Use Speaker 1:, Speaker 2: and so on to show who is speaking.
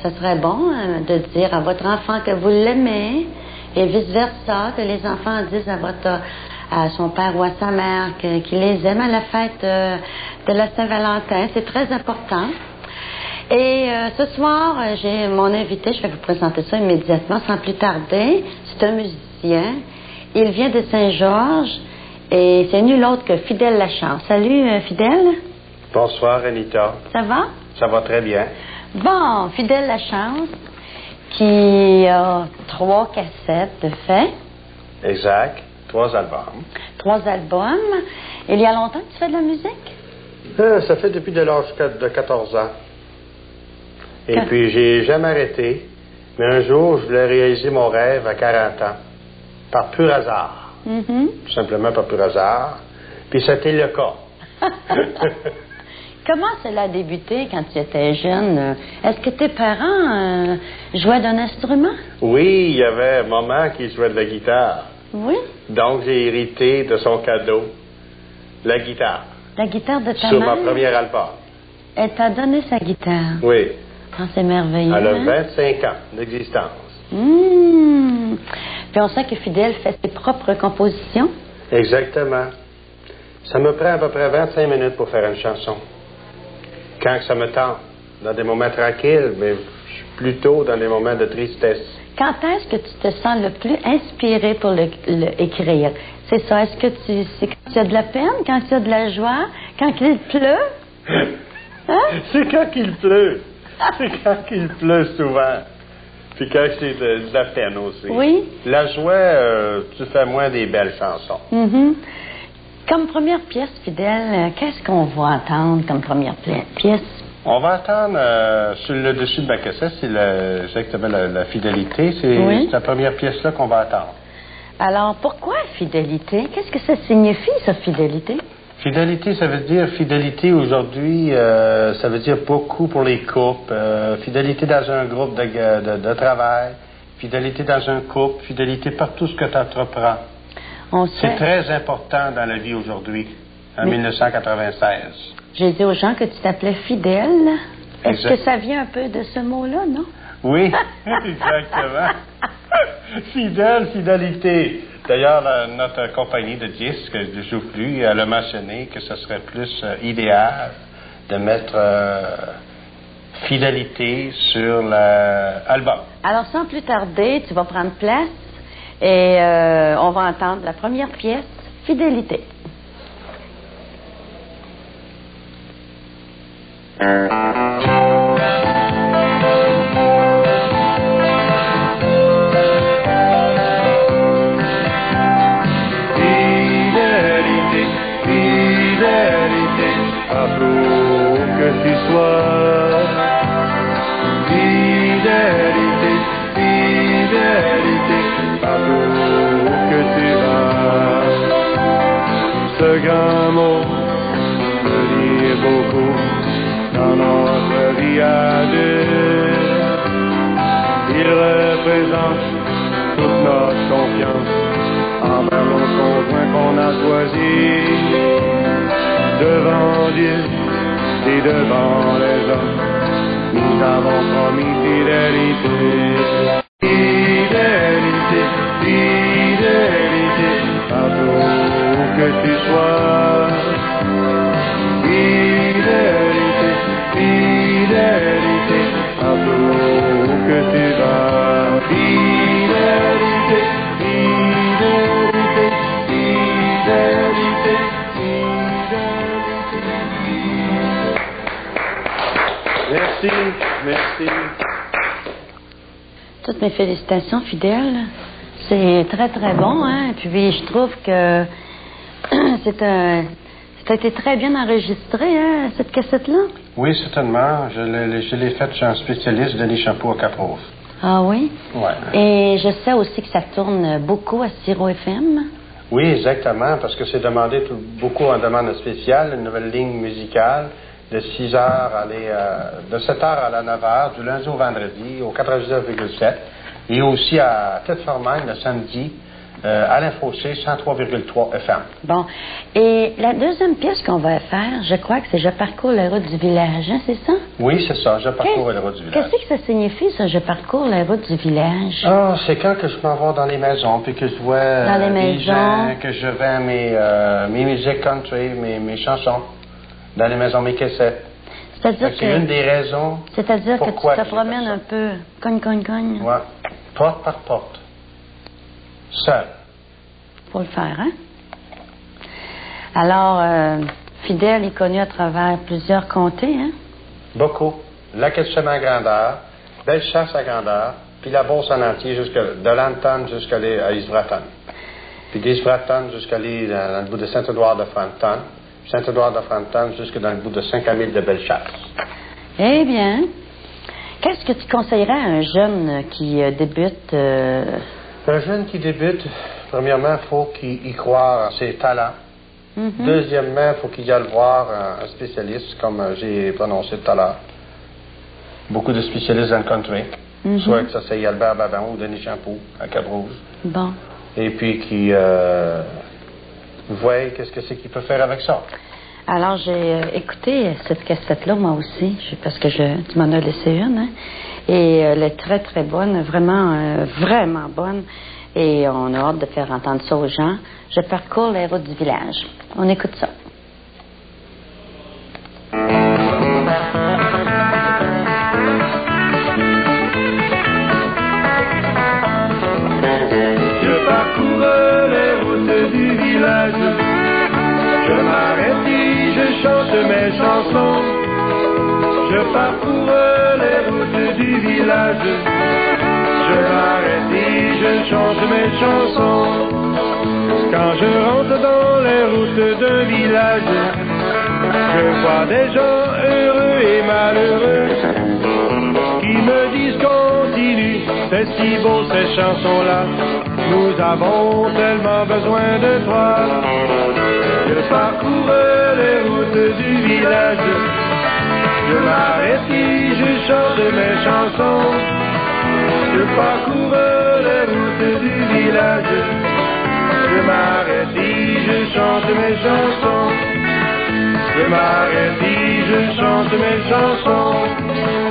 Speaker 1: ça serait bon de dire à votre enfant que vous l'aimez et vice-versa, que les enfants disent à son père ou à sa mère qu'ils les aiment à la fête de la Saint-Valentin. C'est très important. Et ce soir, j'ai mon invité, je vais vous présenter ça immédiatement, sans plus tarder. C'est un musicien. Il vient de Saint-Georges et c'est nul autre que Fidèle Lachance. Salut, Fidèle.
Speaker 2: Bonsoir, Anita.
Speaker 1: Ça va?
Speaker 2: Ça va très bien.
Speaker 1: Bon, Fidèle Lachance, qui a 3 cassettes de fait.
Speaker 2: Exact. 3 albums.
Speaker 1: 3 albums. Il y a longtemps que tu fais de la musique?
Speaker 2: Ça fait depuis de l'âge de 14 ans. Et puis, j'ai jamais arrêté. Mais un jour, je voulais réaliser mon rêve à 40 ans. Par pur hasard. Tout simplement par pur hasard. Puis, c'était le cas.
Speaker 1: Comment cela a débuté quand tu étais jeune? Est-ce que tes parents jouaient d'un instrument?
Speaker 2: Oui, il y avait maman qui jouait de la guitare.
Speaker 1: Oui?
Speaker 2: Donc, j'ai hérité de son cadeau, la guitare.
Speaker 1: La guitare de ta
Speaker 2: Sur
Speaker 1: mère?
Speaker 2: ma première album.
Speaker 1: Elle t'a donné sa guitare?
Speaker 2: Oui.
Speaker 1: Oh, c'est merveilleux.
Speaker 2: Elle a
Speaker 1: hein?
Speaker 2: 25 ans d'existence.
Speaker 1: Puis on sait que Fidèle fait ses propres compositions?
Speaker 2: Exactement. Ça me prend à peu près 25 minutes pour faire une chanson. Quand ça me tente, dans des moments tranquilles, mais plutôt dans des moments de tristesse.
Speaker 1: Quand est-ce que tu te sens le plus inspiré pour écrire? C'est ça, est-ce que c'est quand tu as de la peine, quand tu as de la joie, quand il pleut? Hein?
Speaker 2: C'est quand il pleut. C'est quand il pleut souvent. Puis quand c'est de la peine aussi.
Speaker 1: Oui.
Speaker 2: La joie, tu fais moins des belles chansons.
Speaker 1: Comme première pièce, Fidèle, qu'est-ce qu'on va entendre comme première pièce?
Speaker 2: On va entendre sur le dessus de ma cassette, c'est exactement la fidélité. C'est la première pièce-là qu'on va entendre.
Speaker 1: Alors, pourquoi fidélité? Qu'est-ce que ça signifie, ça, fidélité?
Speaker 2: Fidélité, ça veut dire fidélité aujourd'hui, ça veut dire beaucoup pour les couples. Fidélité dans un groupe de travail, fidélité dans un couple, fidélité par tout ce que tu entreprends. C'est très important dans la vie aujourd'hui, en 1996.
Speaker 1: J'ai dit aux gens que tu t'appelais Fidèle. Est-ce que ça vient un peu de ce mot-là, non?
Speaker 2: Oui, exactement. Fidèle, fidélité. D'ailleurs, notre compagnie de disques ne joue plus. Elle a mentionné que ce serait plus idéal de mettre fidélité sur l'album.
Speaker 1: Alors, sans plus tarder, tu vas prendre place et on va entendre la première pièce, Fidélité.
Speaker 3: Ce grand mot veut dire beaucoup dans notre vie à deux. Il représente toute notre confiance envers nos conjoints qu'on a choisis. Devant Dieu et devant les hommes, nous avons promis fidélité. Fidélité, fidélité, partout que tu sois. Fidélité, fidélité, partout que tu vas. Fidélité, fidélité, fidélité, fidélité.
Speaker 2: Merci, merci.
Speaker 1: Toutes mes félicitations, Fidèle. C'est très, très bon, hein? Puis je trouve que ça a été très bien enregistré, hein, cette cassette-là?
Speaker 2: Oui, certainement. Je l'ai faite chez un spécialiste, Denis Champeau à Cap-Rouge.
Speaker 1: Ah oui?
Speaker 2: Oui.
Speaker 1: Et je sais aussi que ça tourne beaucoup à Siro FM.
Speaker 2: Oui, exactement, parce que c'est demandé beaucoup en demande spéciale, une nouvelle ligne musicale de 6 heures, de 7 heures à la 9 heures, du lundi au vendredi, au 99,7, et aussi à Tête-Formagne le samedi, Alain Fossé, 103,3 FM.
Speaker 1: Bon. Et la deuxième pièce qu'on va faire, je crois que c'est Je parcours la route du village, hein, c'est ça?
Speaker 2: Oui, c'est ça, Je parcours la route du village.
Speaker 1: Qu'est-ce que ça signifie, ça, Je parcours la route du village?
Speaker 2: Ah, c'est quand que je m'en vais dans les maisons, puis que je vois
Speaker 1: Dans les
Speaker 2: les
Speaker 1: maisons.
Speaker 2: gens, que je vends mes musiques country, mes chansons, dans les maisons, mes cassettes.
Speaker 1: C'est-à-dire
Speaker 2: C'est une des raisons.
Speaker 1: C'est-à-dire que tu
Speaker 2: pourquoi
Speaker 1: te
Speaker 2: j'ai
Speaker 1: promènes
Speaker 2: fait ça.
Speaker 1: un peu, cogne.
Speaker 2: Ouais. Porte par porte. Seul.
Speaker 1: Faut le faire, hein? Alors, Fidèle est connu à travers plusieurs comtés, hein?
Speaker 2: Beaucoup. Lac-Etchemin à Grandeur, Bellechasse à Grandeur, puis la Beauce en entier, de Lanton jusqu'à Isvraton. Puis d'Isvraton jusqu'à aller dans le bout de Saint-Édouard-de-Fronton, Saint-Édouard-de-Fronton jusque dans le bout de Saint-Camille de Bellechasse.
Speaker 1: Eh bien, qu'est-ce que tu conseillerais à un jeune qui débute?
Speaker 2: Un jeune qui débute, premièrement, il faut qu'il y croie en ses talents. Deuxièmement, il faut qu'il y aille voir un spécialiste, comme j'ai prononcé tout à l'heure. Beaucoup de spécialistes dans le country. Soit que ça c'est Albert Babin ou Denis Champoux à Cap-Rouge.
Speaker 1: Bon.
Speaker 2: Et puis qui voit qu'est-ce que c'est qu'il peut faire avec ça.
Speaker 1: Alors, j'ai écouté cette cassette-là, moi aussi, parce que tu m'en as laissé une, hein? Et elle est très, très bonne, vraiment bonne. Et on a hâte de faire entendre ça aux gens. Je parcours les routes du village. On écoute ça.
Speaker 3: Je parcours les routes du village. Je m'arrête et je chante mes chansons. Je parcours les routes du village. Je m'arrête et je chante mes chansons. Quand je rentre dans les routes d'un village, je vois des gens heureux et malheureux qui me disent continue, c'est si beau ces chansons-là. Nous avons tellement besoin de toi. Je parcours les routes du village. Je m'arrête et je chante mes chansons. Je parcours les routes du village. Je m'arrête et je chante mes chansons. Je m'arrête et je chante mes chansons.